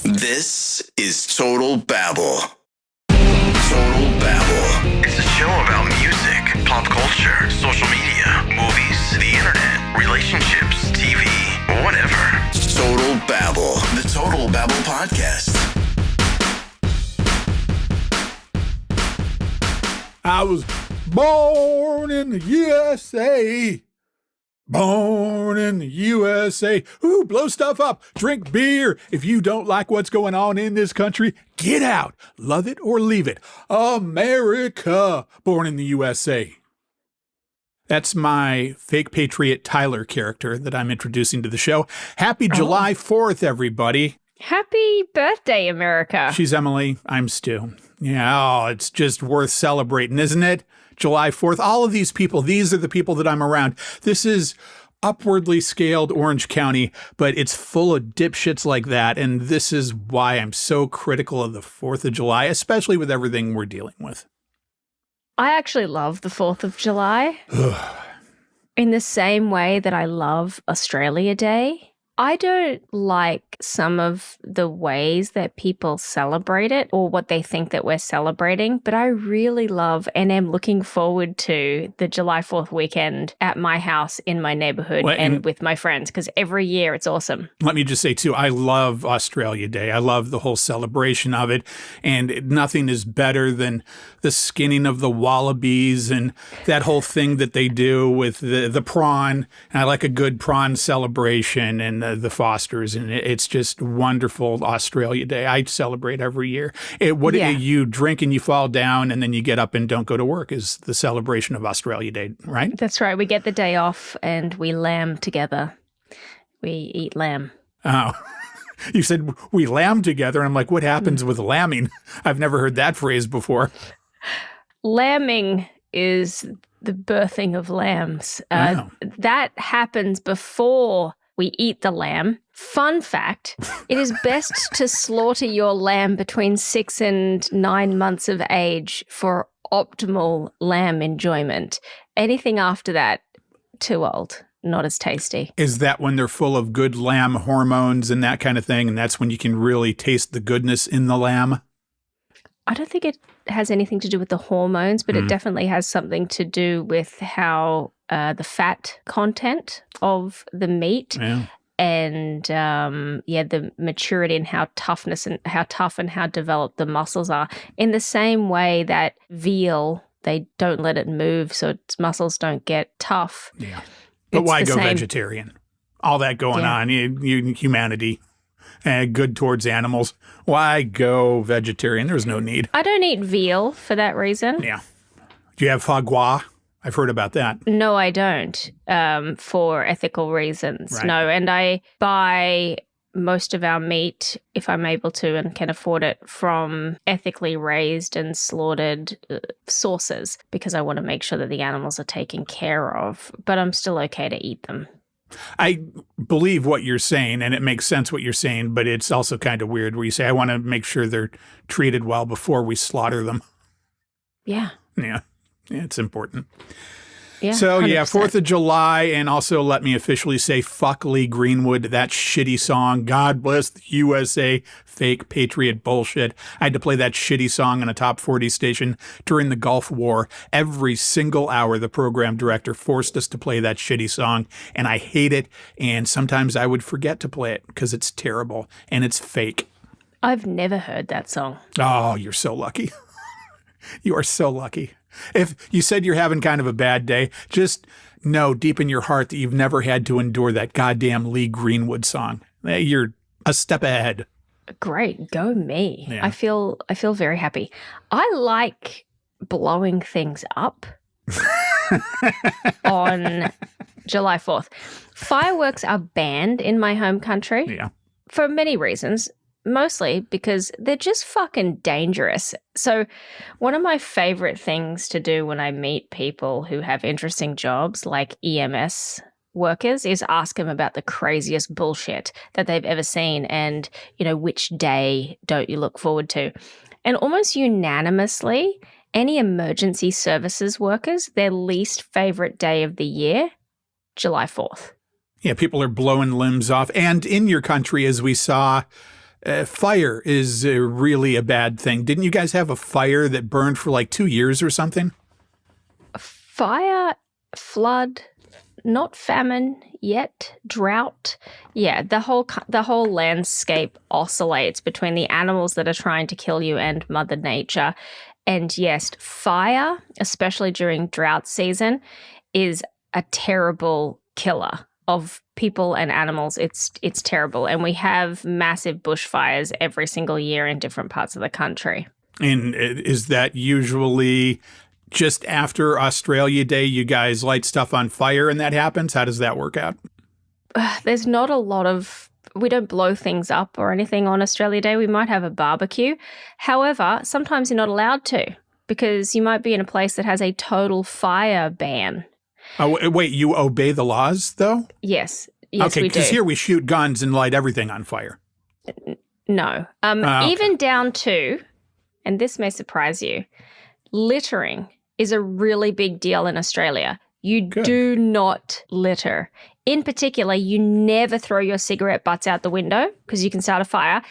This is Total Babble. Total Babble. It's a show about music, pop culture, social media, movies, the internet, relationships, TV, whatever. Total Babble. The Total Babble Podcast. I was born in the USA. Born in the USA. Ooh, blow stuff up. Drink beer. If you don't like what's going on in this country, get out. Love it or leave it. America. Born in the USA. That's my fake patriot Tyler character that I'm introducing to the show. Happy July 4th, everybody. Happy birthday, America. She's Emily. I'm Stu. Yeah, it's just worth celebrating, isn't it? July 4th. All of these people, these are the people that I'm around. This is upwardly scaled Orange County, but it's full of dipshits like that. And this is why I'm so critical of the 4th of July, especially with everything we're dealing with. I actually love the 4th of July in the same way that I love Australia Day. I don't like some of the ways that people celebrate it or what they think that we're celebrating, but I really love and am looking forward to the July 4th weekend at my house in my neighborhood and with my friends, because every year it's awesome. Let me just say, too, I love Australia Day. I love the whole celebration of it, and nothing is better than the skinning of the wallabies and that whole thing that they do with the prawn. And I like a good prawn celebration and the Fosters, and it's just wonderful. Australia Day, I celebrate every year. You drink and you fall down, and then you get up and don't go to work is the celebration of Australia Day, right? That's right. We get the day off and we lamb together. We eat lamb. Oh, you said we lamb together. I'm like, what happens with lambing? I've never heard that phrase before. Lambing is the birthing of lambs. That happens before we eat the lamb. Fun fact, it is best to slaughter your lamb between 6 and 9 months of age for optimal lamb enjoyment. Anything after that, too old, not as tasty. Is that when they're full of good lamb hormones and that kind of thing, and that's when you can really taste the goodness in the lamb? I don't think it has anything to do with the hormones, but it definitely has something to do with how the fat content of the meat and the maturity and how tough and how developed the muscles are. In the same way that veal, they don't let it move so its muscles don't get tough. Yeah. But why go vegetarian? All that going on, humanity. Good towards animals. Why go vegetarian? There's no need. I don't eat veal for that reason. Yeah. Do you have foie gras? I've heard about that. No, I don't, for ethical reasons. Right. No, and I buy most of our meat, if I'm able to and can afford it, from ethically raised and slaughtered sources because I want to make sure that the animals are taken care of, but I'm still okay to eat them. I believe what you're saying, and it makes sense what you're saying, but it's also kind of weird where you say, I want to make sure they're treated well before we slaughter them. Yeah. Yeah, it's important. Yeah, so, 100%. 4th of July, and also let me officially say, fuck Lee Greenwood, that shitty song, God Bless the USA, fake patriot bullshit. I had to play that shitty song on a top 40 station during the Gulf War. Every single hour, the program director forced us to play that shitty song, and I hate it, and sometimes I would forget to play it because it's terrible, and it's fake. I've never heard that song. Oh, you're so lucky. You are so lucky. If you said you're having kind of a bad day, just know deep in your heart that you've never had to endure that goddamn Lee Greenwood song. You're a step ahead. Great. Go me. Yeah. I feel very happy. I like blowing things up on July 4th. Fireworks are banned in my home country. Yeah. For many reasons. Mostly because they're just fucking dangerous. So one of my favorite things to do when I meet people who have interesting jobs like EMS workers is ask them about the craziest bullshit that they've ever seen and, which day don't you look forward to? And almost unanimously, any emergency services workers, their least favorite day of the year, July 4th. Yeah, people are blowing limbs off. And in your country, as we saw fire is really a bad thing. Didn't you guys have a fire that burned for like 2 years or something? Fire, flood, not famine yet, drought. Yeah, the whole landscape oscillates between the animals that are trying to kill you and Mother Nature. And yes, fire, especially during drought season, is a terrible killer of people and animals. It's terrible. And we have massive bushfires every single year in different parts of the country. And is that usually just after Australia Day, you guys light stuff on fire and that happens? How does that work out? There's not a lot of, we don't blow things up or anything on Australia Day. We might have a barbecue. However, sometimes you're not allowed to because you might be in a place that has a total fire ban. Oh, wait, you obey the laws though? Yes, okay, we do. because here we shoot guns and light everything on fire. No. Okay. Even down to, and this may surprise you, littering is a really big deal in Australia. You do not litter. In particular, you never throw your cigarette butts out the window because you can start a fire,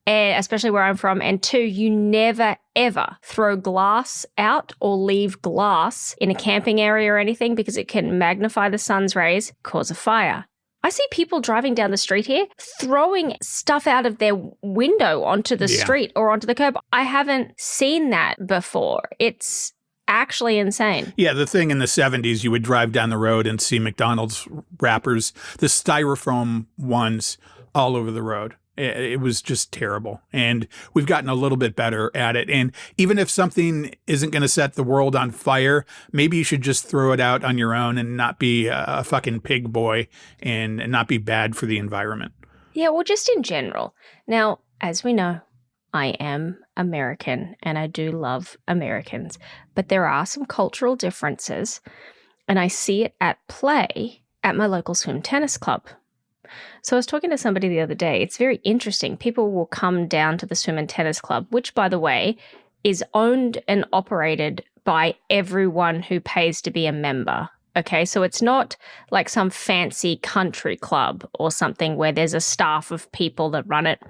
and especially where I'm from. And 2, you never, ever throw glass out or leave glass in a camping area or anything because it can magnify the sun's rays, cause a fire. I see people driving down the street here throwing stuff out of their window onto the street or onto the curb. I haven't seen that before. It's actually insane. Yeah, the thing in the 70s, you would drive down the road and see McDonald's wrappers, the styrofoam ones all over the road. It was just terrible. And we've gotten a little bit better at it. And even if something isn't going to set the world on fire, maybe you should just throw it out on your own and not be a fucking pig boy and not be bad for the environment. Yeah, well, just in general. Now, as we know, I am American and I do love Americans, but there are some cultural differences, and I see it at play at my local swim tennis club. So I was talking to somebody the other day. It's very interesting. People will come down to the swim and tennis club, which, by the way, is owned and operated by everyone who pays to be a member. Okay, so it's not like some fancy country club or something where there's a staff of people that run it.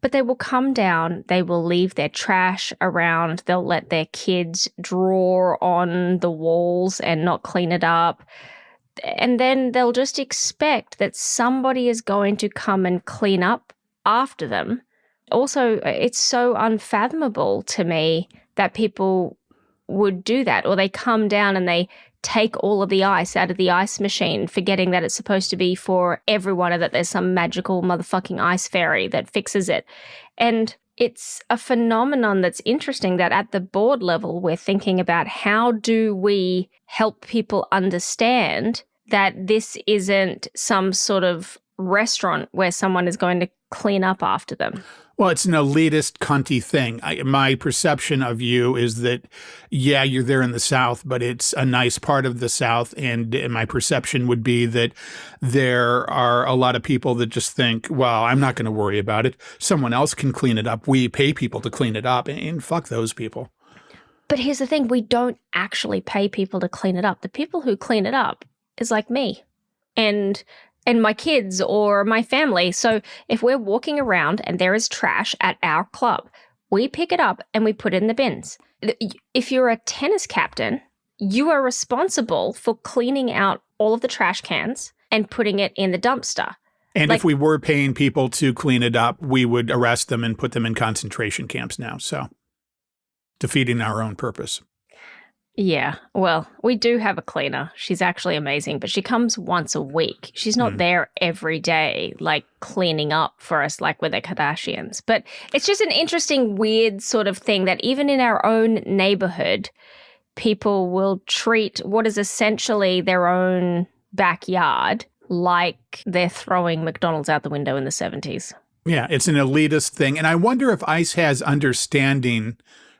But they will come down, they will leave their trash around, they'll let their kids draw on the walls and not clean it up. And then they'll just expect that somebody is going to come and clean up after them. Also, it's so unfathomable to me that people would do that, or they come down and they take all of the ice out of the ice machine, forgetting that it's supposed to be for everyone and that there's some magical motherfucking ice fairy that fixes it. And it's a phenomenon that's interesting that at the board level, we're thinking about how do we help people understand that this isn't some sort of restaurant where someone is going to clean up after them. Well, it's an elitist, cunty thing. My perception of you is that, yeah, you're there in the South, but it's a nice part of the South. And my perception would be that there are a lot of people that just think, well, I'm not going to worry about it. Someone else can clean it up. We pay people to clean it up, and fuck those people. But here's the thing. We don't actually pay people to clean it up. The people who clean it up is like me and my kids or my family. So if we're walking around and there is trash at our club, we pick it up and we put it in the bins. If you're a tennis captain, you are responsible for cleaning out all of the trash cans and putting it in the dumpster. And if we were paying people to clean it up, we would arrest them and put them in concentration camps now. So defeating our own purpose. Yeah, well, we do have a cleaner. She's actually amazing, but she comes once a week. She's not there every day, like cleaning up for us like we're the Kardashians. But it's just an interesting, weird sort of thing that even in our own neighborhood, people will treat what is essentially their own backyard like they're throwing McDonald's out the window in the 70s. Yeah, it's an elitist thing. And I wonder if ICE has understanding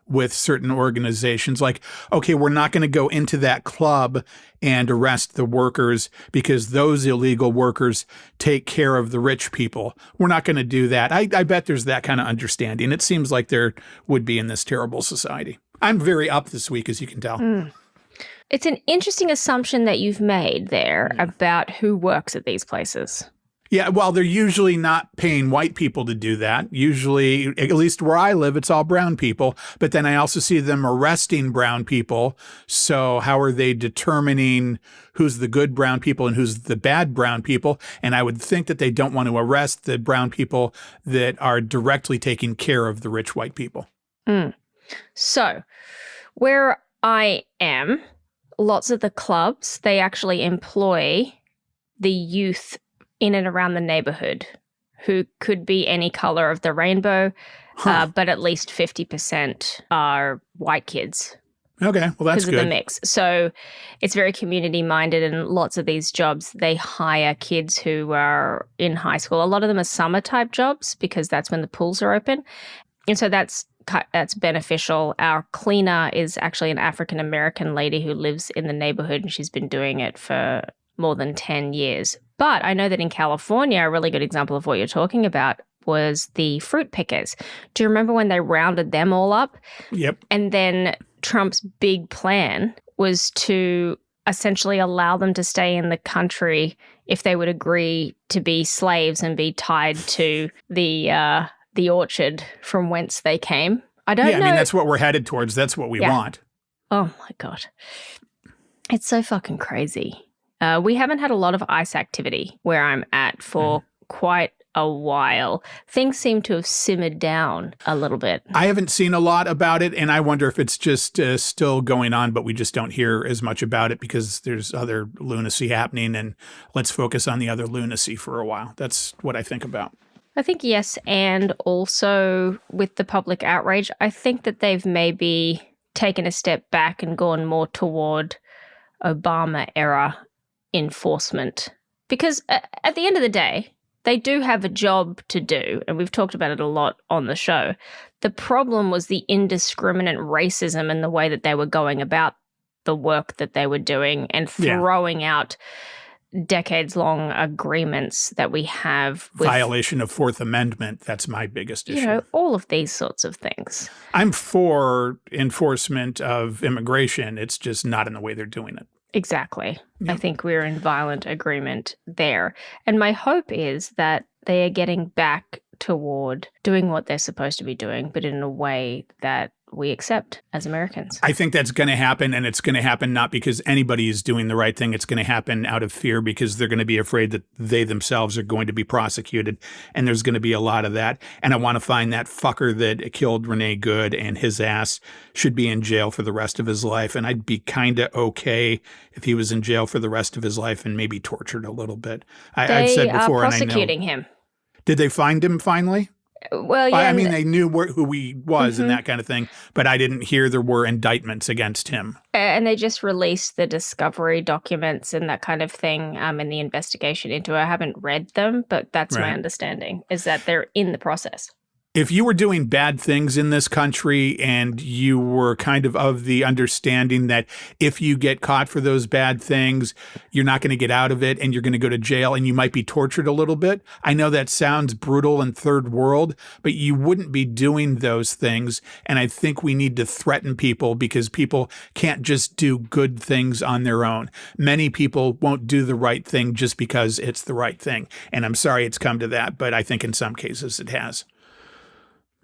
with certain organizations like, okay, we're not going to go into that club and arrest the workers because those illegal workers take care of the rich people. We're not going to do that. I bet there's that kind of understanding. It seems like there would be in this terrible society. I'm very up this week, as you can tell. It's an interesting assumption that you've made there about who works at these places. Yeah, well, they're usually not paying white people to do that. Usually, at least where I live, it's all brown people. But then I also see them arresting brown people. So how are they determining who's the good brown people and who's the bad brown people? And I would think that they don't want to arrest the brown people that are directly taking care of the rich white people. So where I am, lots of the clubs, they actually employ the youth in and around the neighborhood who could be any color of the rainbow, but at least 50% are white kids. Okay, well, that's good. Because of the mix. So it's very community minded, and lots of these jobs, they hire kids who are in high school. A lot of them are summer type jobs because that's when the pools are open. And so that's beneficial. Our cleaner is actually an African-American lady who lives in the neighborhood, and she's been doing it for more than 10 years. But I know that in California, a really good example of what you're talking about was the fruit pickers. Do you remember when they rounded them all up? Yep. And then Trump's big plan was to essentially allow them to stay in the country if they would agree to be slaves and be tied to the orchard from whence they came. I don't know. Yeah, I mean, that's what we're headed towards. That's what we want. Oh, my God. It's so fucking crazy. We haven't had a lot of ICE activity where I'm at for quite a while. Things seem to have simmered down a little bit. I haven't seen a lot about it, and I wonder if it's just still going on, but we just don't hear as much about it because there's other lunacy happening, and let's focus on the other lunacy for a while. That's what I think about. I think yes, and also with the public outrage, I think that they've maybe taken a step back and gone more toward Obama-era enforcement. Because at the end of the day, they do have a job to do, and we've talked about it a lot on the show. The problem was the indiscriminate racism and the way that they were going about the work that they were doing and throwing out decades-long agreements that we have with violation of Fourth Amendment. That's my biggest issue. You know, all of these sorts of things. I'm for enforcement of immigration. It's just not in the way they're doing it. Exactly. Yep. I think we're in violent agreement there. And my hope is that they are getting back toward doing what they're supposed to be doing, but in a way that we accept as Americans. I think that's going to happen, and it's going to happen not because anybody is doing the right thing. It's going to happen out of fear because they're going to be afraid that they themselves are going to be prosecuted, and there's going to be a lot of that. And I want to find that fucker that killed Renee Good, and his ass should be in jail for the rest of his life. And I'd be kind of okay if he was in jail for the rest of his life and maybe tortured a little bit. I've said before, are prosecuting him. Did they find him finally? Well, yeah. I mean, they knew who he was and that kind of thing, but I didn't hear there were indictments against him. And they just released the discovery documents and that kind of thing in the investigation into it. I haven't read them, but that's my understanding, is that they're in the process. If you were doing bad things in this country and you were kind of the understanding that if you get caught for those bad things, you're not going to get out of it and you're going to go to jail and you might be tortured a little bit. I know that sounds brutal and third world, but you wouldn't be doing those things. And I think we need to threaten people because people can't just do good things on their own. Many people won't do the right thing just because it's the right thing. And I'm sorry it's come to that, but I think in some cases it has.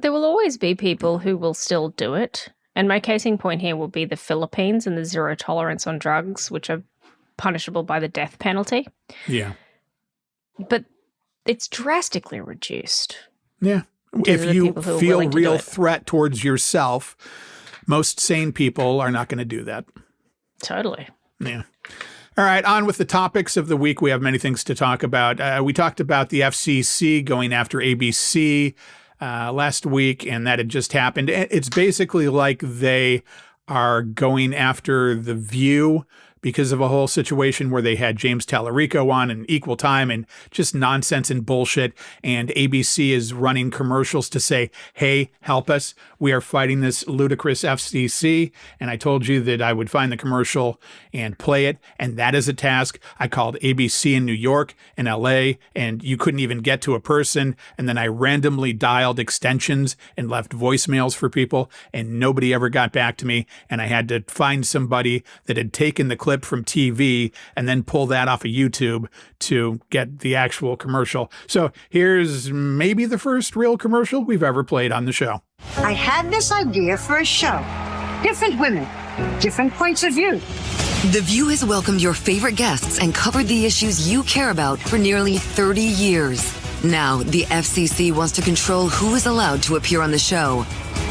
There will always be people who will still do it. And my casing point here will be the Philippines and the zero tolerance on drugs, which are punishable by the death penalty. Yeah. But it's drastically reduced. Yeah. If you feel real threat towards yourself, most sane people are not going to do that. Totally. Yeah. All right, on with the topics of the week. We have many things to talk about. We talked about the FCC going after ABC last week, and that had just happened. It's basically like they are going after The View because of a whole situation where they had James Tallarico on in equal time and just nonsense and bullshit. And ABC is running commercials to say, hey, help us. We are fighting this ludicrous FCC. And I told you that I would find the commercial and play it. And that is a task. I called ABC in New York and LA, and you couldn't even get to a person. And then I randomly dialed extensions and left voicemails for people, and nobody ever got back to me. And I had to find somebody that had taken the clip from TV and then pull that off of YouTube to get the actual commercial. So here's maybe the first real commercial we've ever played on the show. I had this idea for a show. Different women, different points of view. The View has welcomed your favorite guests and covered the issues you care about for nearly 30 years. Now, the FCC wants to control who is allowed to appear on the show.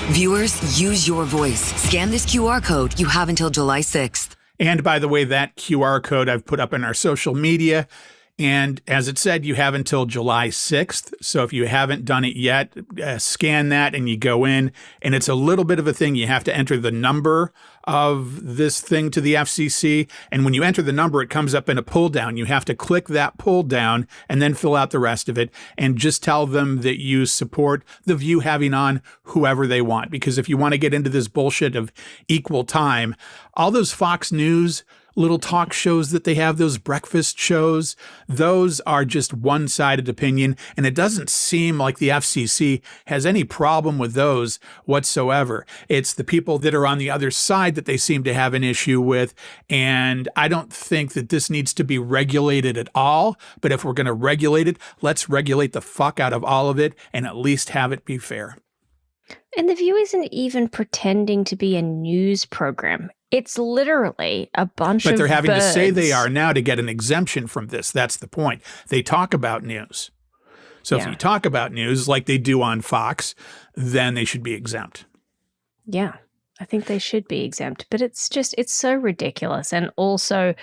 Viewers, use your voice. Scan this QR code. You have until July 6th. And by the way, that QR code I've put up in our social media. And as it said, you have until July 6th. So if you haven't done it yet, scan that and you go in. And it's a little bit of a thing. You have to enter the number of this thing to the FCC. And when you enter the number, it comes up in a pull down. You have to click that pull down and then fill out the rest of it. And just tell them that you support The View having on whoever they want. Because if you want to get into this bullshit of equal time, all those Fox News little talk shows that they have, those breakfast shows, those are just one-sided opinion. And it doesn't seem like the FCC has any problem with those whatsoever. It's the people that are on the other side that they seem to have an issue with. And I don't think that this needs to be regulated at all. But if we're going to regulate it, let's regulate the fuck out of all of it and at least have it be fair. And The View isn't even pretending to be a news program. It's literally a bunch of But they're having birds. to say they are now to get an exemption from this. That's the point. They talk about news. So if you talk about news like they do on Fox, then they should be exempt. Yeah, I think they should be exempt. But it's so ridiculous. And also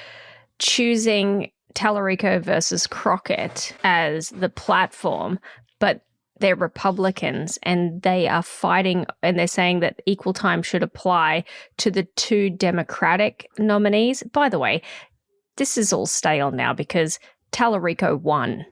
choosing Tallarico versus Crockett as the platform, but they're Republicans and they are fighting and they're saying that equal time should apply to the two Democratic nominees. By the way, this is all stale now because Tallarico won.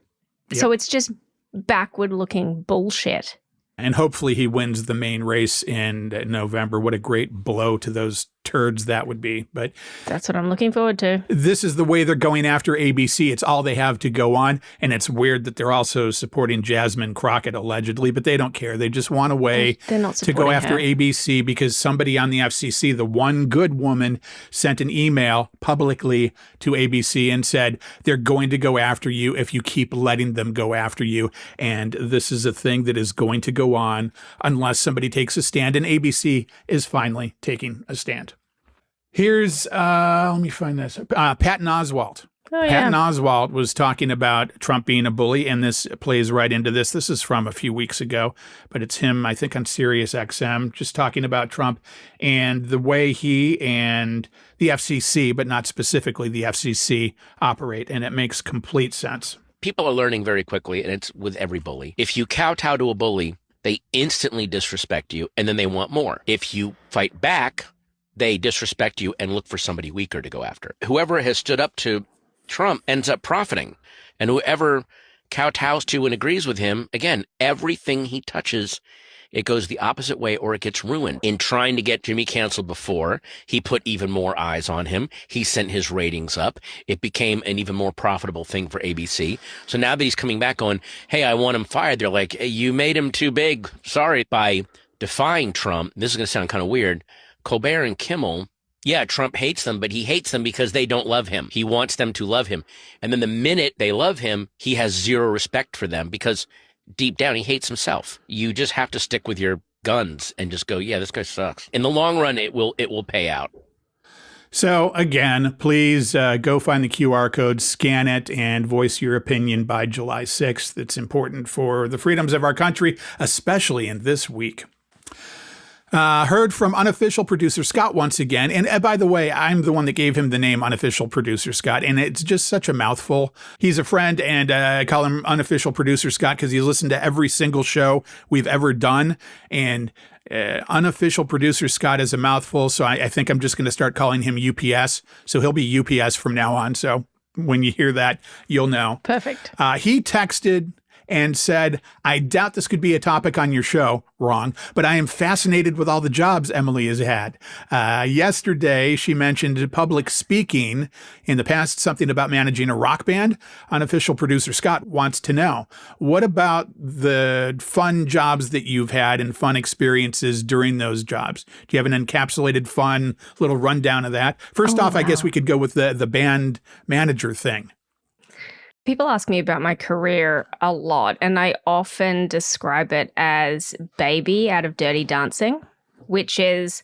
Yep. So it's just backward-looking bullshit. And hopefully he wins the main race in November. What a great blow to those turds that would be. But that's what I'm looking forward to. This is the way they're going after ABC. It's all they have to go on. And it's weird that they're also supporting Jasmine Crockett, allegedly, but they don't care. They just want a way to go after ABC because somebody on the FCC, the one good woman, sent an email publicly to ABC and said, they're going to go after you if you keep letting them go after you. And this is a thing that is going to go on unless somebody takes a stand. And ABC is finally taking a stand. Here's, let me find this, Patton Oswalt. Oh, yeah. Patton Oswalt was talking about Trump being a bully, and this plays right into this. This is from a few weeks ago, but it's him, I think, on Sirius XM, just talking about Trump and the way he and the FCC, but not specifically the FCC, operate, and it makes complete sense. People are learning very quickly, and it's with every bully. If you kowtow to a bully, they instantly disrespect you, and then they want more. If you fight back, they disrespect you and look for somebody weaker to go after. Whoever has stood up to Trump ends up profiting. And whoever kowtows to and agrees with him, again, everything he touches, it goes the opposite way or it gets ruined. In trying to get Jimmy canceled before, he put even more eyes on him. He sent his ratings up. It became an even more profitable thing for ABC. So now that he's coming back going, hey, I want him fired, they're like, hey, you made him too big. Sorry. By defying Trump, this is going to sound kind of weird, Colbert and Kimmel, yeah, Trump hates them, but he hates them because they don't love him. He wants them to love him. And then the minute they love him, he has zero respect for them because deep down he hates himself. You just have to stick with your guns and just go, yeah, this guy sucks. In the long run, it will pay out. So again, please go find the QR code, scan it, and voice your opinion by July 6th. It's important for the freedoms of our country, especially in this week. Heard from unofficial producer Scott once again. And by the way, I'm the one that gave him the name unofficial producer Scott. And it's just such a mouthful. He's a friend, and I call him unofficial producer Scott because he's listened to every single show we've ever done. And unofficial producer Scott is a mouthful. So I think I'm just going to start calling him UPS. So he'll be UPS from now on. So when you hear that, you'll know. Perfect. He texted and said, I doubt this could be a topic on your show. Wrong. But I am fascinated with all the jobs Emily has had. Yesterday, she mentioned public speaking. In the past, something about managing a rock band. Unofficial producer Scott wants to know, what about the fun jobs that you've had and fun experiences during those jobs? Do you have an encapsulated fun little rundown of that? First off, I guess we could go with the band manager thing. People ask me about my career a lot, and I often describe it as Baby out of Dirty Dancing, which is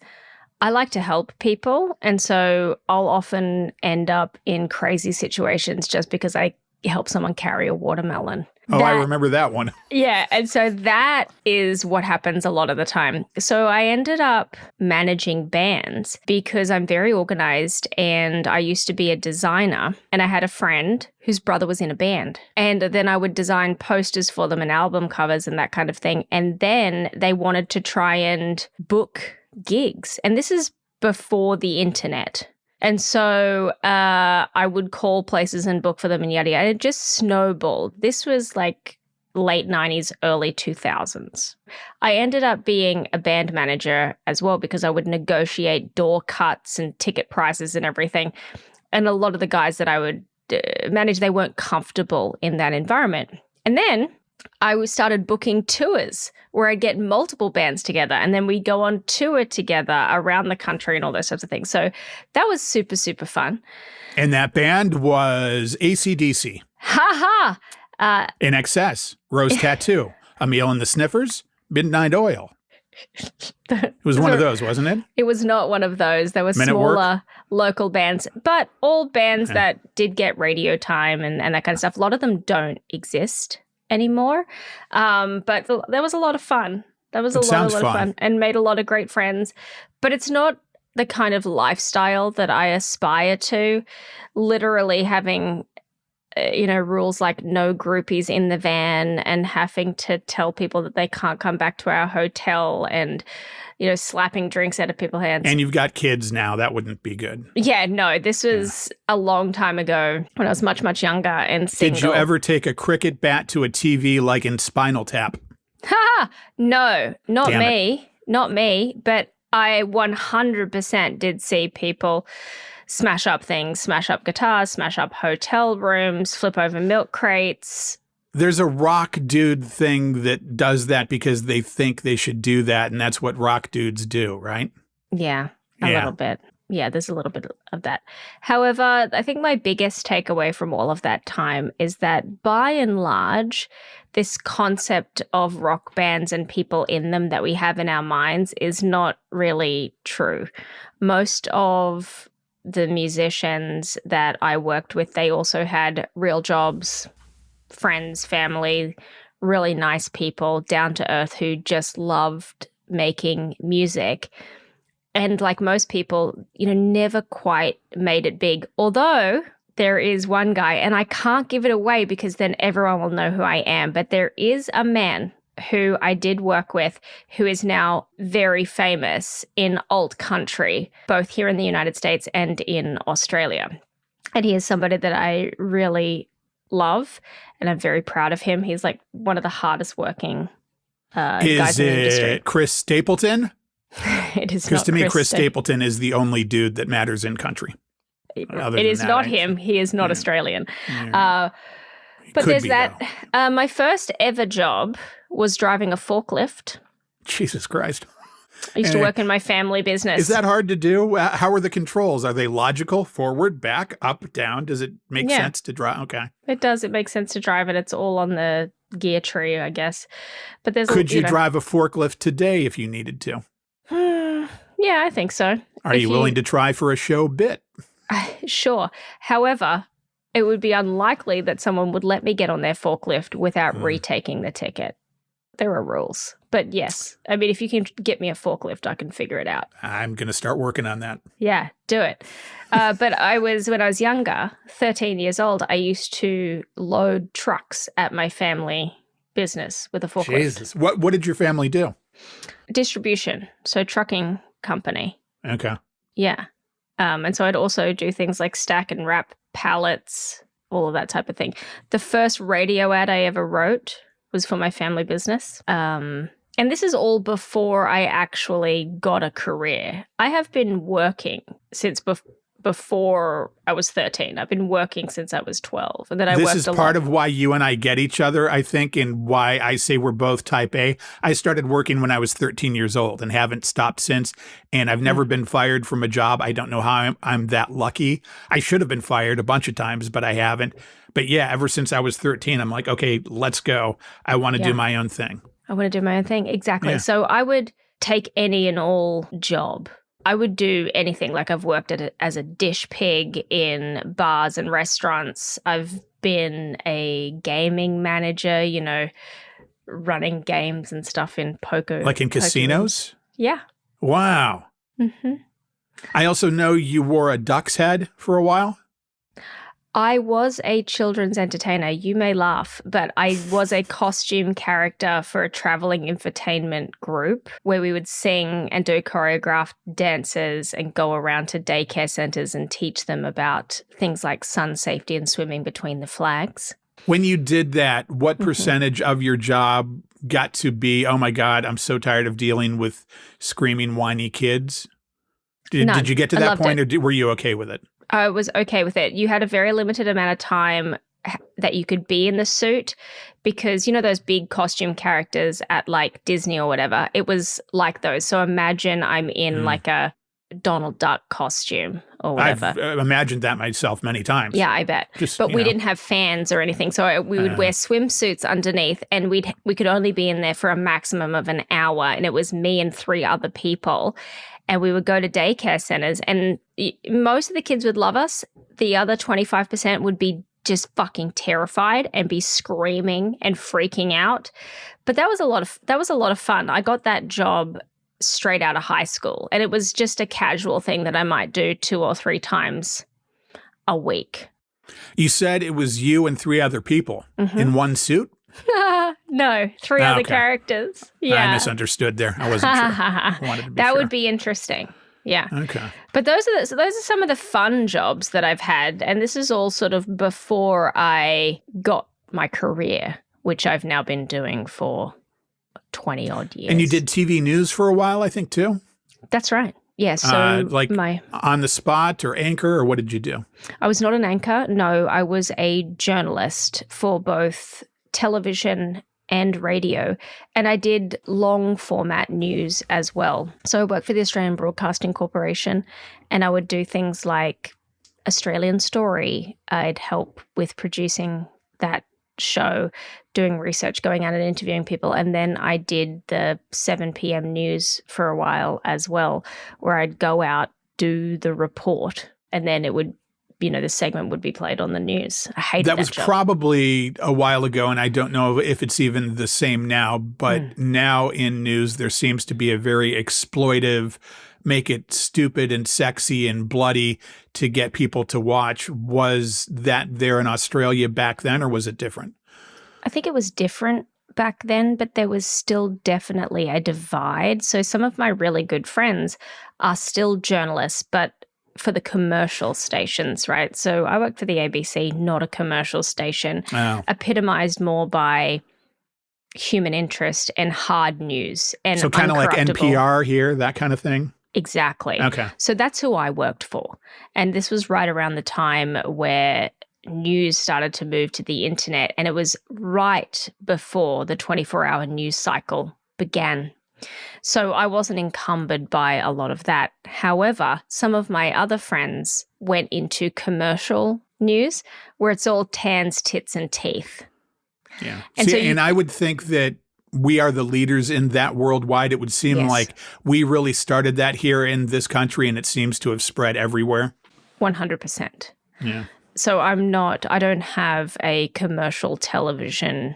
I like to help people. And so I'll often end up in crazy situations just because I help someone carry a watermelon. I remember that one. Yeah. And so that is what happens a lot of the time. So I ended up managing bands because I'm very organized and I used to be a designer, and I had a friend whose brother was in a band. And then I would design posters for them and album covers and that kind of thing. And then they wanted to try and book gigs. And this is before the internet. And so I would call places and book for them and yada yada. It just snowballed. This was like late 90s, early 2000s. I ended up being a band manager as well because I would negotiate door cuts and ticket prices and everything. And a lot of the guys that I would manage, they weren't comfortable in that environment. And then I started booking tours where I'd get multiple bands together and then we'd go on tour together around the country and all those sorts of things. So that was super, super fun. And that band was AC/DC. Ha ha! In Excess, Rose Tattoo, A Meal and the Sniffers, Midnight Oil. It was one of those, wasn't it? It was not one of those. There were smaller local bands, but all bands that did get radio time and that kind of stuff. A lot of them don't exist anymore. But there was a lot of fun. That was a lot of fun and made a lot of great friends. But it's not the kind of lifestyle that I aspire to. Literally having, rules like no groupies in the van and having to tell people that they can't come back to our hotel and, slapping drinks out of people's hands. And you've got kids now. That wouldn't be good. Yeah, no, this was a long time ago when I was much, much younger and single. Did you ever take a cricket bat to a TV like in Spinal Tap? Ha! No, not me. But I 100% did see people smash up things, smash up guitars, smash up hotel rooms, flip over milk crates. There's a rock dude thing that does that because they think they should do that, and that's what rock dudes do, right? Yeah, a little bit. Yeah, there's a little bit of that. However, I think my biggest takeaway from all of that time is that by and large, this concept of rock bands and people in them that we have in our minds is not really true. Most of the musicians that I worked with, they also had real jobs, friends, family, really nice people, down to earth who just loved making music. And like most people, never quite made it big. Although there is one guy, and I can't give it away because then everyone will know who I am, but there is a man who I did work with who is now very famous in alt country, both here in the United States and in Australia. And he is somebody that I really love, and I'm very proud of him. He's like one of the hardest working guys in the industry. Is it Chris Stapleton? It is not. Because to me, Chris Stapleton is the only dude that matters in country. It is not him. He is not Australian. But there's that. My first ever job was driving a forklift. Jesus Christ. I used to work in my family business. Is that hard to do? How are the controls? Are they logical? Forward, back, up, down? Does it make sense to drive? Okay. It does. It makes sense to drive it. It's all on the gear tree, I guess. But Could you drive a forklift today if you needed to? Yeah, I think so. Are you willing to try for a show bit? Sure. However, it would be unlikely that someone would let me get on their forklift without retaking the ticket. There are rules. But yes, I mean, if you can get me a forklift, I can figure it out. I'm going to start working on that. Yeah, do it. But when I was younger, 13 years old, I used to load trucks at my family business with a forklift. Jesus. What did your family do? Distribution. So trucking company. Okay. Yeah. And so I'd also do things like stack and wrap pallets all of that type of thing. The first radio ad I ever wrote was for my family business. And this is all before I actually got a career. I have been working since before I was 13. I've been working since I was 12. And then I worked a lot. This is part of why you and I get each other, I think, and why I say we're both type A. I started working when I was 13 years old and haven't stopped since. And I've never been fired from a job. I don't know how I'm that lucky. I should have been fired a bunch of times, but I haven't. But yeah, ever since I was 13, I'm like, okay, let's go. I want to do my own thing. I want to do my own thing. Exactly. Yeah. So I would take any and all job. I would do anything. Like I've worked as a dish pig in bars and restaurants. I've been a gaming manager, you know, running games and stuff in poker. Like in casinos? Yeah. Wow. Mm-hmm. I also know you wore a duck's head for a while. I was a children's entertainer. You may laugh, but I was a costume character for a traveling infotainment group where we would sing and do choreographed dances and go around to daycare centers and teach them about things like sun safety and swimming between the flags. When you did that, what percentage of your job got to be, oh my God, I'm so tired of dealing with screaming, whiny kids? Did you get to that point, or were you okay with it? I was okay with it. You had a very limited amount of time that you could be in the suit because, you know, those big costume characters at like Disney or whatever, it was like those. So imagine I'm in like a Donald Duck costume or whatever. I've imagined that myself many times. Yeah, I bet. But we didn't have fans or anything. So we would wear swimsuits underneath and we could only be in there for a maximum of an hour. And it was me and 3 other people. And we would go to daycare centers and most of the kids would love us. The other 25% would be just fucking terrified and be screaming and freaking out. But that was a lot of fun. I got that job straight out of high school and it was just a casual thing that I might do 2 or 3 times a week. You said it was you and 3 other people in one suit? No, 3 other characters. Yeah. I misunderstood there. I wasn't sure. I wanted to be that sure. would be interesting. Yeah. Okay. But those are some of the fun jobs that I've had. And this is all sort of before I got my career, which I've now been doing for 20 odd years. And you did TV news for a while, I think, too? That's right. Yeah. So like on the spot or anchor, or what did you do? I was not an anchor. No, I was a journalist for both television and radio. And I did long format news as well. So I worked for the Australian Broadcasting Corporation and I would do things like Australian Story. I'd help with producing that show, doing research, going out and interviewing people. And then I did the 7 p.m. news for a while as well, where I'd go out, do the report, and then it would, you know, the segment would be played on the news. I hated that was job. Probably a while ago, and I don't know if it's even the same now, but now in news, there seems to be a very exploitive, make it stupid and sexy and bloody to get people to watch. Was that there in Australia back then, or was it different? I think it was different back then, but there was still definitely a divide. So some of my really good friends are still journalists, but for the commercial stations, right? So I worked for the ABC, not a commercial station, epitomized more by human interest and hard news. And so kind of like NPR here, that kind of thing? Exactly. Okay. So that's who I worked for. And this was right around the time where news started to move to the internet. And it was right before the 24-hour news cycle began. So I wasn't encumbered by a lot of that. However, some of my other friends went into commercial news where it's all tans, tits, and teeth. Yeah. And I would think that we are the leaders in that worldwide. It would seem like we really started that here in this country, and it seems to have spread everywhere. 100%. Yeah. So I don't have a commercial television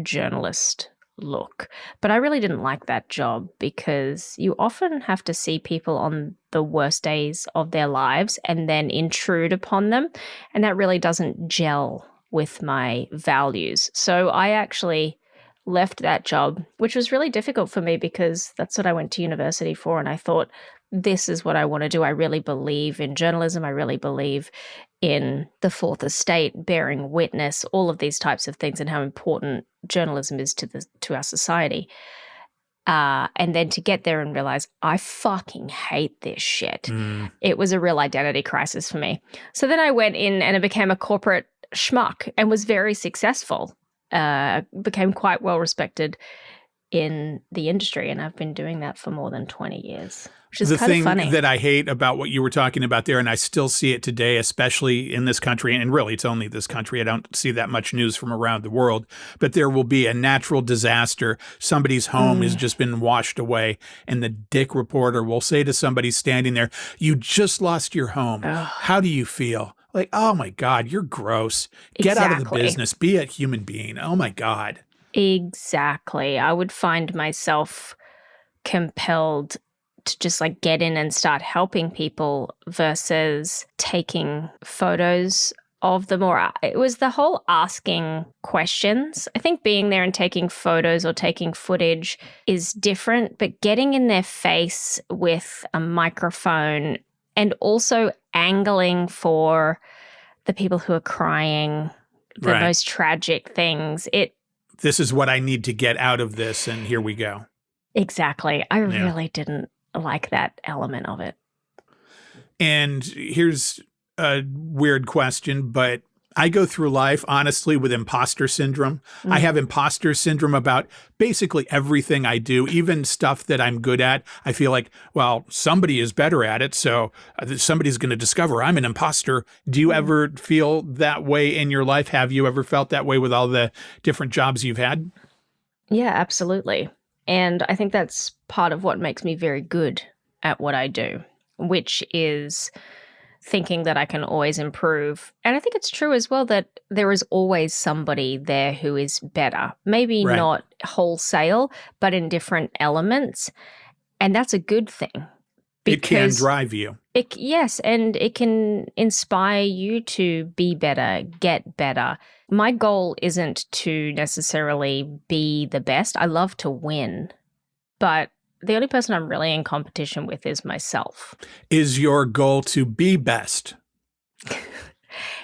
journalist look, but I really didn't like that job because you often have to see people on the worst days of their lives and then intrude upon them. And that really doesn't gel with my values. So I actually left that job, which was really difficult for me because that's what I went to university for. And I thought this is what I want to do. I really believe in journalism. I really believe in the fourth estate, bearing witness, all of these types of things, and how important journalism is to our society. And then to get there and realize I fucking hate this shit. It was a real identity crisis for me. So then I went in and I became a corporate schmuck and was very successful. Became quite well respected in the industry, and I've been doing that for more than 20 years, which is kind of funny. The thing that I hate about what you were talking about there, and I still see it today, especially in this country, and really it's only this country, I don't see that much news from around the world, but there will be a natural disaster. Somebody's home has just been washed away, and the dick reporter will say to somebody standing there, "You just lost your home. How do you feel?" Like, oh my God, you're gross. Get out of the business. Be a human being. Oh my God. Exactly. I would find myself compelled to just like get in and start helping people versus taking photos of them. Or it was the whole asking questions. I think being there and taking photos or taking footage is different, but getting in their face with a microphone and also angling for the people who are crying, the most tragic things. This is what I need to get out of this, and here we go. Exactly. I really didn't like that element of it. And here's a weird question, but I go through life, honestly, with imposter syndrome. I have imposter syndrome about basically everything I do, even stuff that I'm good at. I feel like, well, somebody is better at it, so somebody's going to discover I'm an imposter. Do you ever feel that way in your life? Have you ever felt that way with all the different jobs you've had? Yeah, absolutely. And I think that's part of what makes me very good at what I do, which is thinking that I can always improve. And I think it's true as well that there is always somebody there who is better. Maybe not wholesale, but in different elements. And that's a good thing. It can drive you. Yes, and it can inspire you to be better, get better. My goal isn't to necessarily be the best. I love to win, but the only person I'm really in competition with is myself. Is your goal to be best?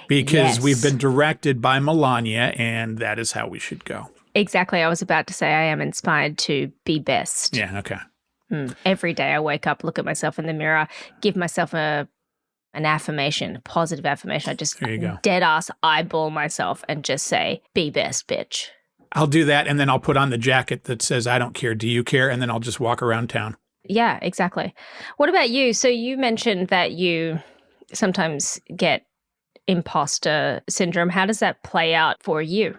Because we've been directed by Melania, and that is how we should go. Exactly. I was about to say I am inspired to be best. Yeah, okay. Every day I wake up, look at myself in the mirror, give myself an affirmation, a positive affirmation. I just dead ass eyeball myself and just say, be best, bitch. I'll do that, and then I'll put on the jacket that says, I don't care, do you care? And then I'll just walk around town. Yeah, exactly. What about you? So you mentioned that you sometimes get imposter syndrome. How does that play out for you?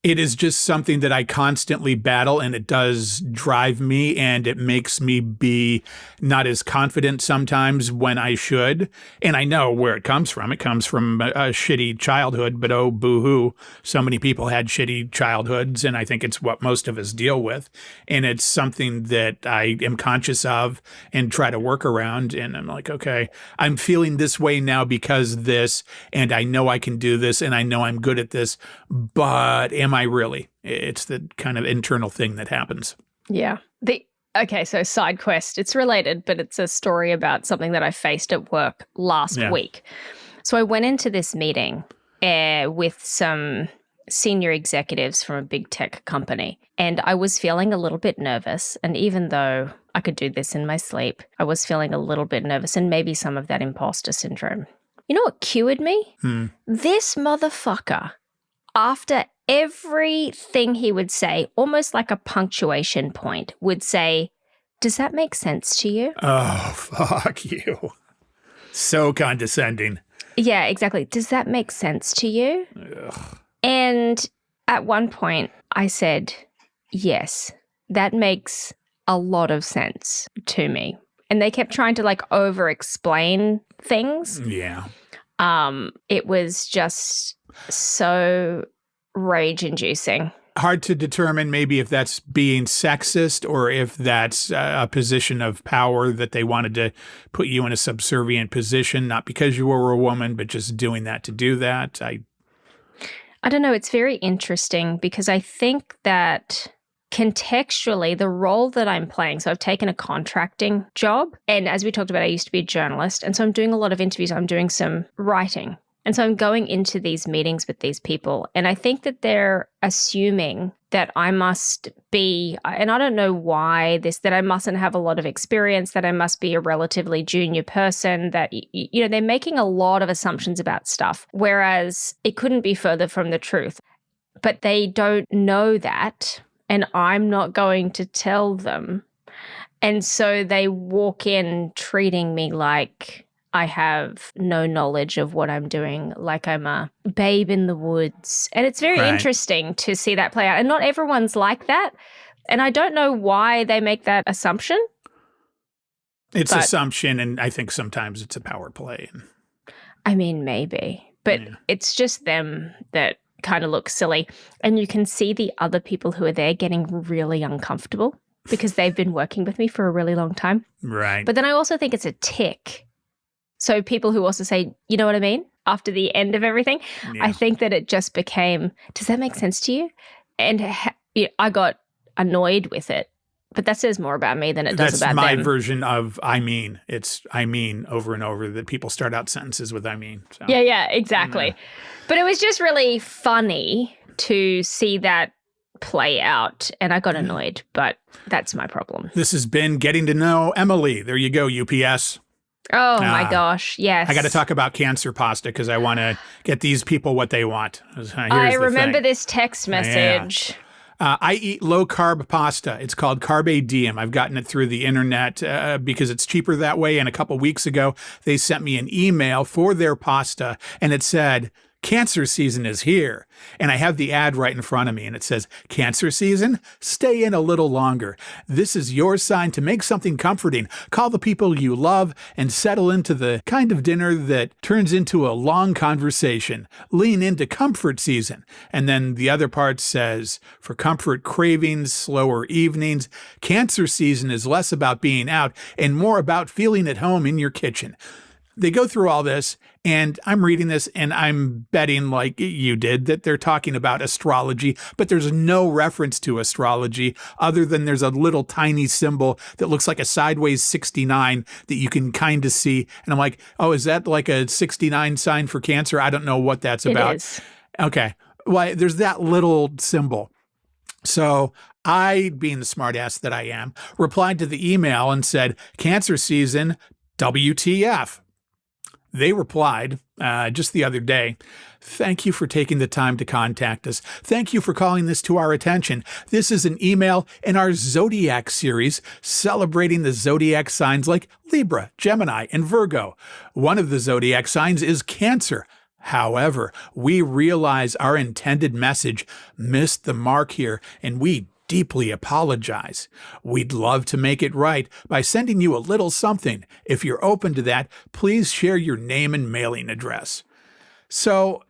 It is just something that I constantly battle, and it does drive me, and it makes me be not as confident sometimes when I should. And I know where it comes from. It comes from a shitty childhood, but oh, boo-hoo. So many people had shitty childhoods, and I think it's what most of us deal with. And it's something that I am conscious of and try to work around. And I'm like, okay, I'm feeling this way now because this, and I know I can do this, and I know I'm good at this, but am I really? It's the kind of internal thing that happens. Yeah. Okay, so side quest. It's related, but it's a story about something that I faced at work last week. So I went into this meeting with some senior executives from a big tech company, and I was feeling a little bit nervous. And even though I could do this in my sleep, I was feeling a little bit nervous and maybe some of that imposter syndrome. You know what cured me? This motherfucker, after everything he would say, almost like a punctuation point, would say, does that make sense to you? Oh, fuck you. So condescending. Yeah, exactly. Does that make sense to you? Ugh. And at one point I said, yes, that makes a lot of sense to me. And they kept trying to like over-explain things. Yeah. It was just so rage-inducing. Hard to determine maybe if that's being sexist or if that's a position of power that they wanted to put you in a subservient position, not because you were a woman, but just doing that to do that. I don't know. It's very interesting because I think that contextually, the role that I'm playing, so I've taken a contracting job. And as we talked about, I used to be a journalist. And so I'm doing a lot of interviews. I'm doing some writing. And so I'm going into these meetings with these people. And I think that they're assuming that I must be, and I don't know why this, that I mustn't have a lot of experience, that I must be a relatively junior person, that, you know, they're making a lot of assumptions about stuff, whereas it couldn't be further from the truth. But they don't know that, and I'm not going to tell them. And so they walk in treating me like I have no knowledge of what I'm doing, like I'm a babe in the woods. And it's very interesting to see that play out. And not everyone's like that. And I don't know why they make that assumption. It's assumption, and I think sometimes it's a power play. I mean, maybe. But it's just them that kind of look silly. And you can see the other people who are there getting really uncomfortable because they've been working with me for a really long time. Right. But then I also think it's a tick. So people who also say, you know what I mean? After the end of everything, I think that it just became, does that make sense to you? And I got annoyed with it. But that says more about me than it does about them. That's my version of I mean. It's I mean over and over, that people start out sentences with I mean. So. Yeah, exactly. But it was just really funny to see that play out. And I got annoyed, but that's my problem. This has been Getting to Know Emily. There you go, UPS. Oh my gosh, yes. I got to talk about cancer pasta because I want to get these people what they want. I remember this text message. I eat low-carb pasta. It's called Carbe Diem. I've gotten it through the internet because it's cheaper that way. And a couple weeks ago, they sent me an email for their pasta, and it said, cancer season is here. And I have the ad right in front of me, and it says, cancer season? Stay in a little longer. This is your sign to make something comforting. Call the people you love and settle into the kind of dinner that turns into a long conversation. Lean into comfort season. And then the other part says, for comfort cravings, slower evenings, cancer season is less about being out and more about feeling at home in your kitchen. They go through all this, and I'm reading this, and I'm betting, like you did, that they're talking about astrology, but there's no reference to astrology other than there's a little tiny symbol that looks like a sideways 69 that you can kind of see. And I'm like, oh, is that like a 69 sign for Cancer? I don't know what that's about. It is. Okay. Well, there's that little symbol. So I, being the smartass that I am, replied to the email and said, Cancer season, WTF. They replied just the other day, thank you for taking the time to contact us. Thank you for calling this to our attention. This is an email in our Zodiac series celebrating the Zodiac signs like Libra, Gemini, and Virgo. One of the Zodiac signs is Cancer. However, we realize our intended message missed the mark here, and we deeply apologize. We'd love to make it right by sending you a little something. If you're open to that, please share your name and mailing address. So,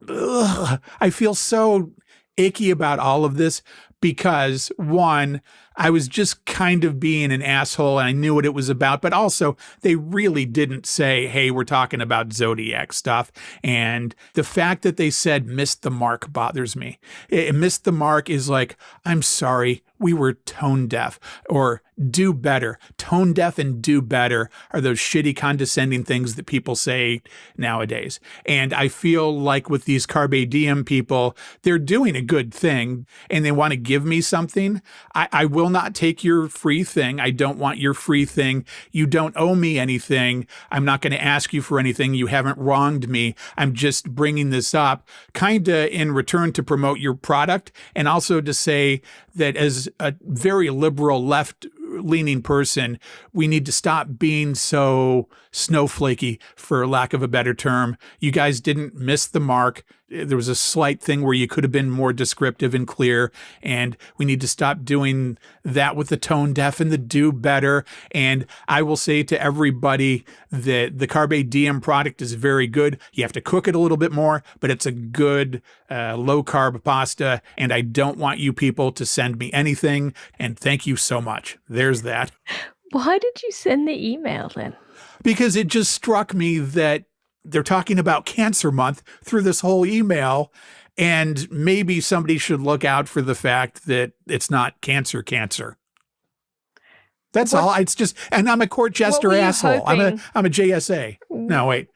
I feel so icky about all of this because, one, I was just kind of being an asshole and I knew what it was about, but also they really didn't say, hey, we're talking about Zodiac stuff. And the fact that they said missed the mark bothers me. Missed the mark is like, I'm sorry, we were tone deaf, or do better. Tone deaf and do better are those shitty condescending things that people say nowadays. And I feel like with these Carpe Diem people, they're doing a good thing and they want to give me something. I will not take your free thing. I don't want your free thing. You don't owe me anything. I'm not going to ask you for anything. You haven't wronged me. I'm just bringing this up kind of in return to promote your product and also to say that as a very liberal left-leaning person, we need to stop being so snowflakey, for lack of a better term. You guys didn't miss the mark. There was a slight thing where you could have been more descriptive and clear, and we need to stop doing that with the tone deaf and the do better. And I will say to everybody that the Carpe Diem product is very good. You have to cook it a little bit more, but it's a good low-carb pasta, and I don't want you people to send me anything, and thank you so much. There's that. Why did you send the email then? Because it just struck me that they're talking about Cancer Month through this whole email, And maybe somebody should look out for the fact that it's not cancer. That's all. It's just, and I'm a court jester asshole. I'm a JSA. No, wait.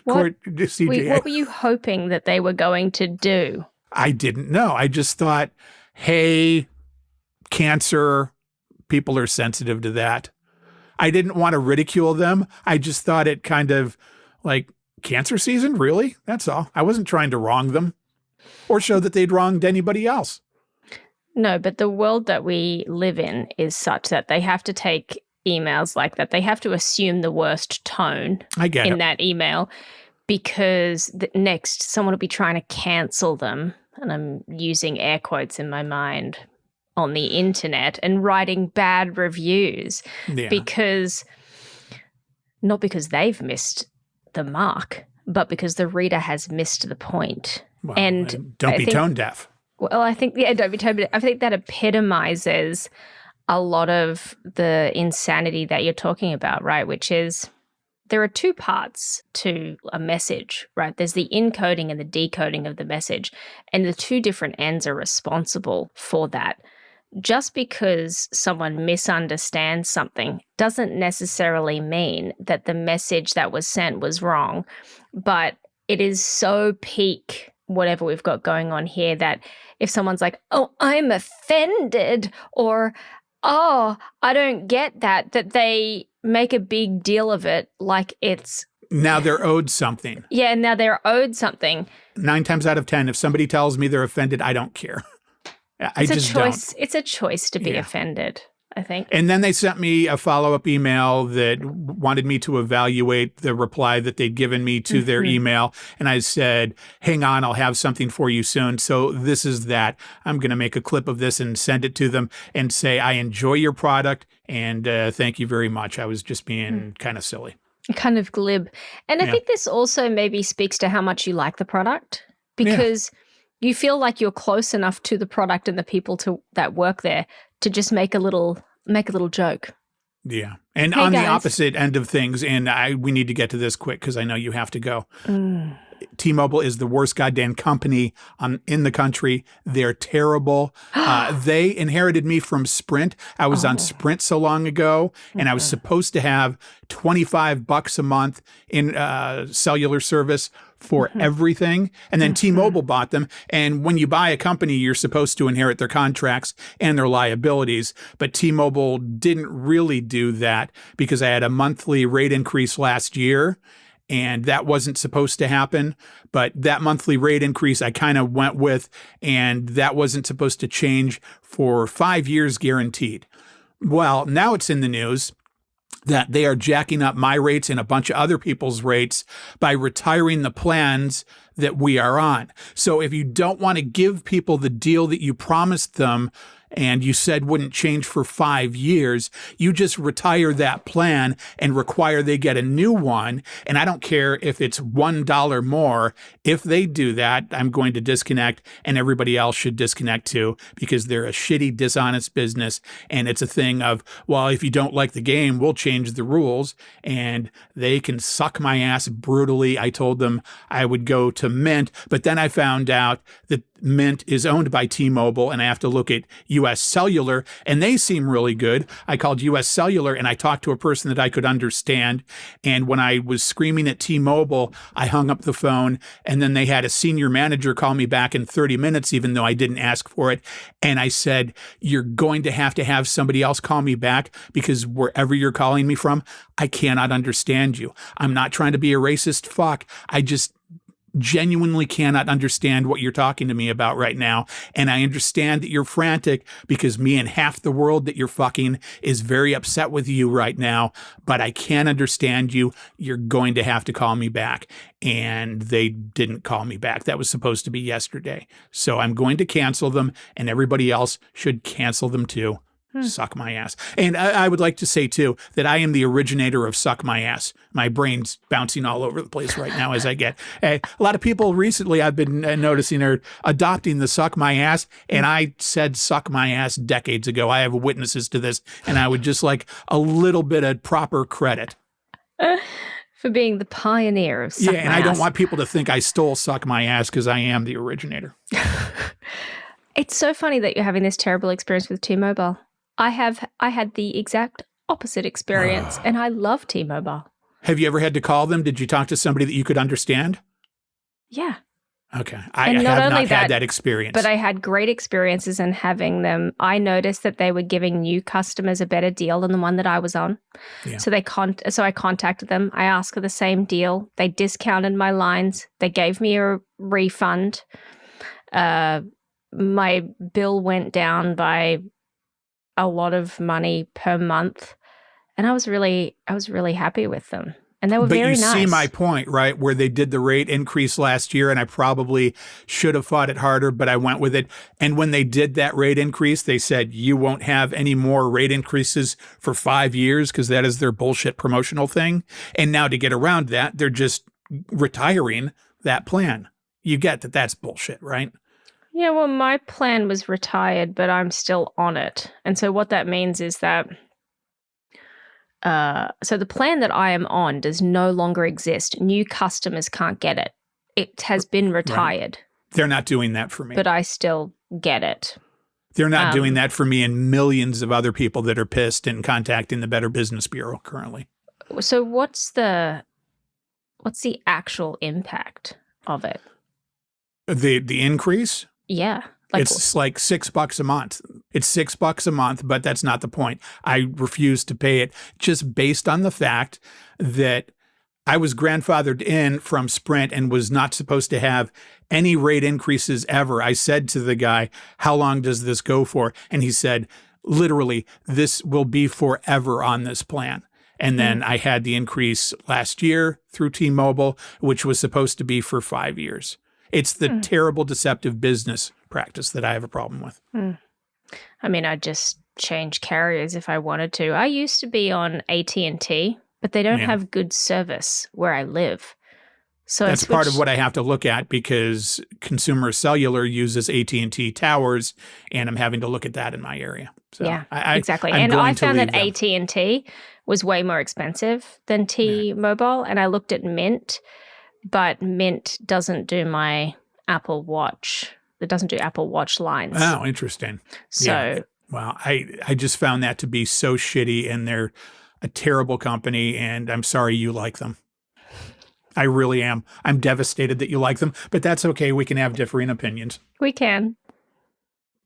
Court CJA. What were you hoping that they were going to do? I didn't know. I just thought, hey, cancer, people are sensitive to that. I didn't want to ridicule them. I just thought it kind of like, cancer season? Really? That's all. I wasn't trying to wrong them or show that they'd wronged anybody else. No, but the world that we live in is such that they have to take emails like that. They have to assume the worst tone in that email because next someone will be trying to cancel them, and I'm using air quotes in my mind, on the internet and writing bad reviews because not because they've missed the mark, but because the reader has missed the point. Well, and don't be tone deaf. Well, I think, don't be tone deaf. I think that epitomizes a lot of the insanity that you're talking about, right? Which is there are two parts to a message, right? There's the encoding and the decoding of the message, and the two different ends are responsible for that. Just because someone misunderstands something doesn't necessarily mean that the message that was sent was wrong, but it is so peak whatever we've got going on here that if someone's like, oh, I'm offended, or, oh, I don't get that they make a big deal of it like it's... Now they're owed something. Yeah, now they're owed something. 9 times out of 10, if somebody tells me they're offended, I don't care. It's a choice to be offended, I think. And then they sent me a follow-up email that wanted me to evaluate the reply that they'd given me to their email. And I said, hang on, I'll have something for you soon. So this is that. I'm going to make a clip of this and send it to them and say, I enjoy your product and thank you very much. I was just being kind of silly. Kind of glib. And I think this also maybe speaks to how much you like the product because you feel like you're close enough to the product and the people that work there to just make a little joke. Yeah. And hey, on guys. the opposite end of things, and we need to get to this quick because I know you have to go. T-Mobile is the worst goddamn company in the country. They're terrible. They inherited me from Sprint. I was on Sprint so long ago, and I was supposed to have $25 a month in cellular service for everything. And then T-Mobile bought them. And when you buy a company, you're supposed to inherit their contracts and their liabilities. But T-Mobile didn't really do that because I had a monthly rate increase last year. And that wasn't supposed to happen. But that monthly rate increase I kind of went with, and that wasn't supposed to change for 5 years guaranteed. Well, now it's in the news that they are jacking up my rates and a bunch of other people's rates by retiring the plans that we are on. So if you don't want to give people the deal that you promised them and you said wouldn't change for 5 years, you just retire that plan and require they get a new one. And I don't care if it's $1 more. If they do that, I'm going to disconnect, and everybody else should disconnect too, because they're a shitty, dishonest business. And it's a thing of, well, if you don't like the game, we'll change the rules, and they can suck my ass brutally. I told them I would go to Mint, but then I found out that Mint is owned by T-Mobile, and I have to look at U.S. Cellular, and they seem really good. I called U.S. Cellular, and I talked to a person that I could understand, and when I was screaming at T-Mobile, I hung up the phone, and then they had a senior manager call me back in 30 minutes, even though I didn't ask for it, and I said, you're going to have somebody else call me back, because wherever you're calling me from, I cannot understand you. I'm not trying to be a racist fuck. I just genuinely cannot understand what you're talking to me about right now. And I understand that you're frantic because me and half the world that you're fucking is very upset with you right now, but I can't understand you. You're going to have to call me back. And they didn't call me back. That was supposed to be yesterday. So I'm going to cancel them, and everybody else should cancel them too. Suck my ass. And I would like to say, too, that I am the originator of suck my ass. My brain's bouncing all over the place right now as I get. A lot of people recently I've been noticing are adopting the suck my ass. And I said suck my ass decades ago. I have witnesses to this. And I would just like a little bit of proper credit. For being the pioneer of suck Yeah, and my I don't ass. want people to think I stole Suck My Ass because I am the originator. It's so funny that you're having this terrible experience with T-Mobile. I had the exact opposite experience, and I love T-Mobile. Have you ever had to call them? Did you talk to somebody that you could understand? Yeah. Okay. I And have not not only had that, that experience. But I had great experiences in having them. I noticed that they were giving new customers a better deal than the one that I was on. Yeah. So I contacted them. I asked for the same deal. They discounted my lines. They gave me a refund. My bill went down by a lot of money per month, and I was really happy with them. And they were very nice. But you see my point, right? Where they did the rate increase last year, and I probably should have fought it harder, but I went with it. And when they did that rate increase, they said, you won't have any more rate increases for 5 years because that is their bullshit promotional thing. And now to get around that, they're just retiring that plan. You get that that's bullshit, right? Yeah, well, my plan was retired, but I'm still on it. And so what that means is that so the plan that I am on does no longer exist. New customers can't get it. It has been retired. Right. They're not doing that for me. But I still get it. They're not doing that for me and millions of other people that are pissed and contacting the Better Business Bureau currently. So what's the actual impact of it? The increase? Yeah. It's like $6 a month. It's $6 a month, but that's not the point. I refuse to pay it just based on the fact that I was grandfathered in from Sprint and was not supposed to have any rate increases ever. I said to the guy, how long does this go for? And he said, literally, this will be forever on this plan. And then I had the increase last year through T-Mobile, which was supposed to be for 5 years. It's the terrible, deceptive business practice that I have a problem with. I mean, I'd just change carriers if I wanted to. I used to be on AT&T, but they don't have good service where I live. So that's part of what I have to look at because Consumer Cellular uses AT&T towers, and I'm having to look at that in my area. So yeah, I exactly. I'm And going I to found that leave them. AT&T was way more expensive than T-Mobile, and I looked at Mint, but Mint doesn't do my Apple Watch. It doesn't do Apple Watch lines. Oh, interesting. So, well, I just found that to be so shitty, and they're a terrible company, and I'm sorry you like them. I really am. I'm devastated that you like them, but that's okay. We can have differing opinions. we can.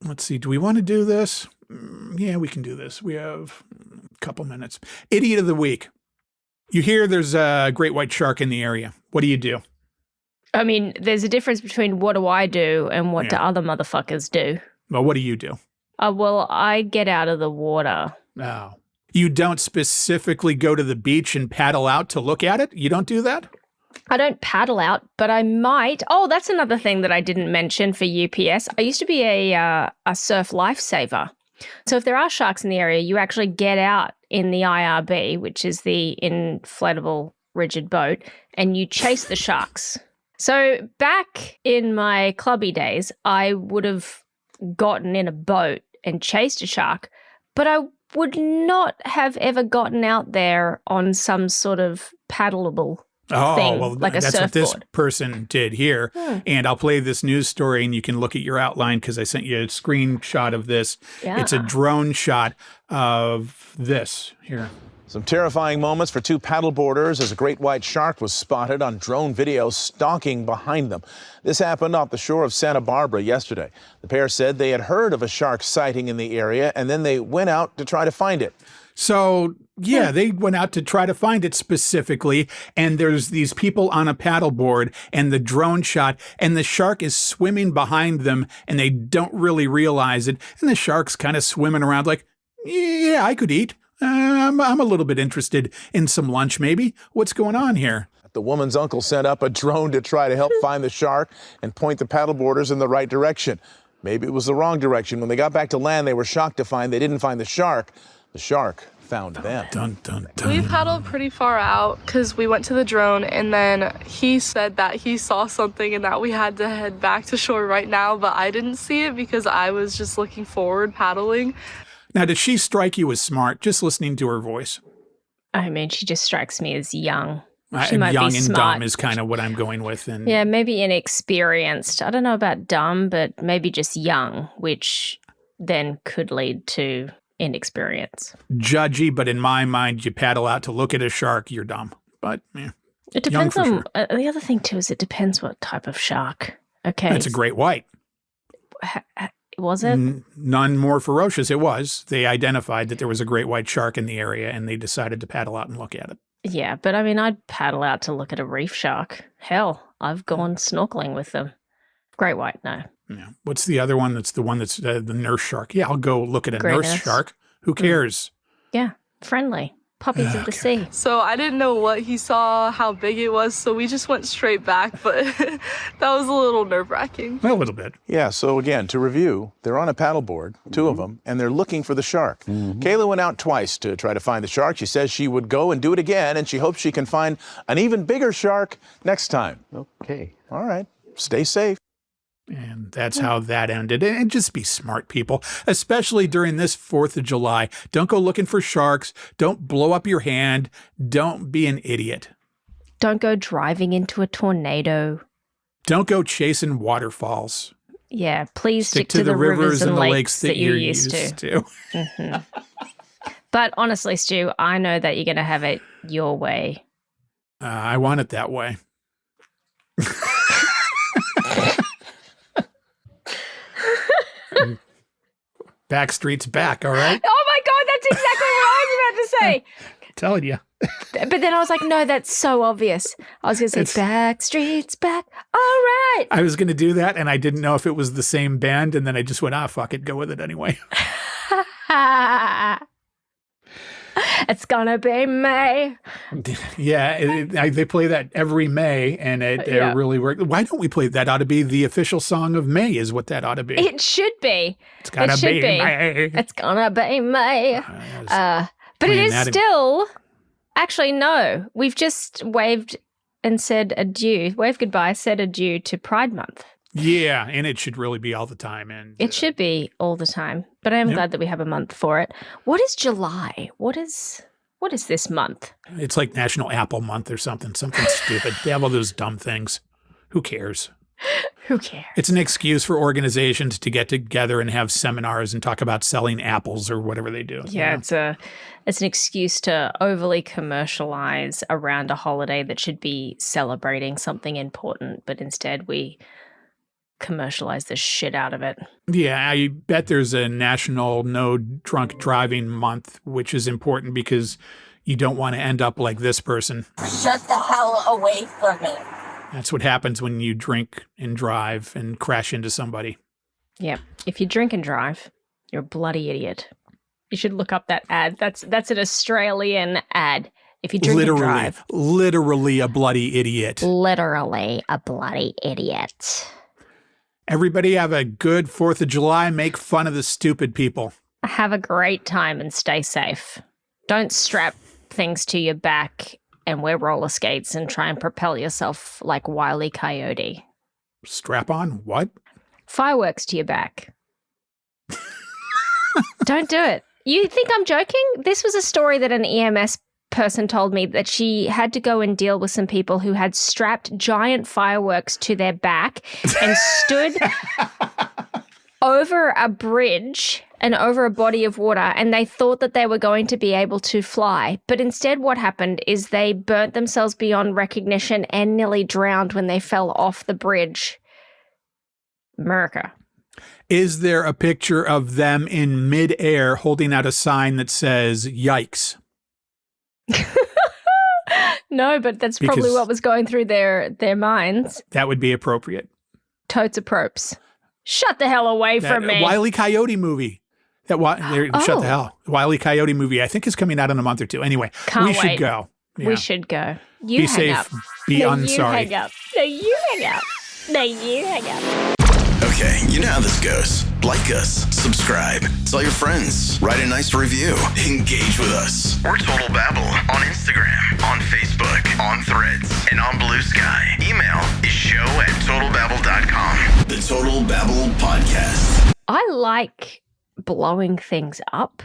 Let's see. Do we want to do this? Yeah, we can do this. We have a couple minutes. Idiot of the week. You hear there's a great white shark in the area. What do you do? I mean, there's a difference between what do I do and what do other motherfuckers do. Well, what do you do? Well, I get out of the water. Oh. You don't specifically go to the beach and paddle out to look at it? You don't do that? I don't paddle out, but I might. Oh, that's another thing that I didn't mention for UPS. I used to be a surf lifesaver. So if there are sharks in the area, you actually get out in the IRB, which is the inflatable rigid boat, and you chase the sharks. So back in my clubby days, I would have gotten in a boat and chased a shark, but I would not have ever gotten out there on some sort of paddleable thing, well, like a that's surfboard. what this person did here. And I'll play this news story and you can look at your outline because I sent you a screenshot of this. Yeah. It's a drone shot of this here. Some terrifying moments for two paddleboarders as a great white shark was spotted on drone video stalking behind them. This happened off the shore of Santa Barbara yesterday. The pair said they had heard of a shark sighting in the area and then they went out to try to find it. So, yeah, they went out to try to find it specifically, and there's these people on a paddleboard and the drone shot, and the shark is swimming behind them, and they don't really realize it, and the shark's kind of swimming around like, yeah, I could eat. I'm a little bit interested in some lunch, maybe. What's going on here? The woman's uncle sent up a drone to try to help find the shark and point the paddleboarders in the right direction. Maybe it was the wrong direction. When they got back to land, they were shocked to find they didn't find the shark. The shark found them. Dun, dun, dun. We paddled pretty far out because we went to the drone and then he said that he saw something and that we had to head back to shore right now, but I didn't see it because I was just looking forward paddling. Now, did she strike you as smart, just listening to her voice? I mean, she just strikes me as young. She might young be and smart. dumb is kind of what I'm going with. And Yeah, maybe inexperienced. I don't know about dumb, but maybe just young, which then could lead to inexperience. judgy, but in my mind, you paddle out to look at a shark, you're dumb. But yeah, It young depends for on sure. the other thing too is it depends what type of shark. Okay, It's a great white. was it? None more ferocious. It was. They identified that there was a great white shark in the area, and they decided to paddle out and look at it. Yeah, but I mean, I'd paddle out to look at a reef shark. Hell, I've gone snorkeling with them. Great white, no. Yeah. What's the other one? That's the one that's the nurse shark. Yeah, I'll go look at a Grey nurse nurse. shark. Who cares? Yeah, friendly. Puppies of the sea. So I didn't know what he saw, how big it was, so we just went straight back, but that was a little nerve-wracking. A little bit. Yeah, so again, to review, they're on a paddleboard, two of them, and they're looking for the shark. Kayla went out twice to try to find the shark. She says she would go and do it again, and she hopes she can find an even bigger shark next time. Okay. All right, stay safe. And that's how that ended. And just be smart, people, especially during this 4th of July. Don't go looking for sharks. Don't blow up your hand. Don't be an idiot. Don't go driving into a tornado. Don't go chasing waterfalls. Yeah, please Stick to the rivers and the lakes that you're you're used to. But honestly, Stu, I know that you're going to have it your way. I want it that way. Backstreet's back, all right? Oh my God, that's exactly what I was about to say. Telling you. But then I was like, no, that's so obvious. I was going to say, Backstreet's back. All right. I was going to do that, and I didn't know if it was the same band, and then I just went, fuck it, go with it anyway. It's gonna be May. Yeah, they play that every May, and it really worked. Why don't we play that? Ought to be the official song of May, is what that ought to be. It should be. It's gonna be May. It's gonna be May. But it is still. Actually, no. We've just waved and said adieu. Waved goodbye, said adieu to Pride Month. Yeah, and it should really be all the time. And it should be all the time. But I am glad that we have a month for it. What is July? What is this month? It's like National Apple Month or something stupid. They have all those dumb things. Who cares? Who cares? It's an excuse for organizations to get together and have seminars and talk about selling apples or whatever they do. Yeah, it's an excuse to overly commercialize around a holiday that should be celebrating something important, but instead we commercialize the shit out of it. Yeah, I bet there's a National No Drunk Driving Month, which is important because you don't want to end up like this person. Shut the hell away from me. That's what happens when you drink and drive and crash into somebody. Yeah. If you drink and drive, you're a bloody idiot. You should look up that ad. That's an Australian ad. If you drink and drive. Literally a bloody idiot. Literally a bloody idiot. Everybody have a good 4th of July. Make fun of the stupid people. Have a great time and stay safe. Don't strap things to your back and wear roller skates and try and propel yourself like Wile E. Coyote. Strap on what? Fireworks to your back. Don't do it. You think I'm joking? This was a story that an EMS person told me, that she had to go and deal with some people who had strapped giant fireworks to their back and stood over a bridge and over a body of water, and they thought that they were going to be able to fly. But instead what happened is they burnt themselves beyond recognition and nearly drowned when they fell off the bridge. America. Is there a picture of them in midair holding out a sign that says, yikes? No, but that's probably what was going through their minds. That would be appropriate. Totes apropes. Shut the hell away from me. Wile E. Coyote movie. Shut the hell. Wile E. Coyote movie, I think, is coming out in a month or two. Anyway, we should go. Yeah. We should go. You be hang safe. Up. Be no, unsorry. You hang up. No, you hang up. No, you hang up. Okay, you know how this goes. Like us, subscribe, tell your friends, write a nice review, engage with us. We're Total Babble on Instagram, on Facebook, on Threads, and on Blue Sky. Email is show@totalbabble.com. The Total Babble Podcast. I like blowing things up.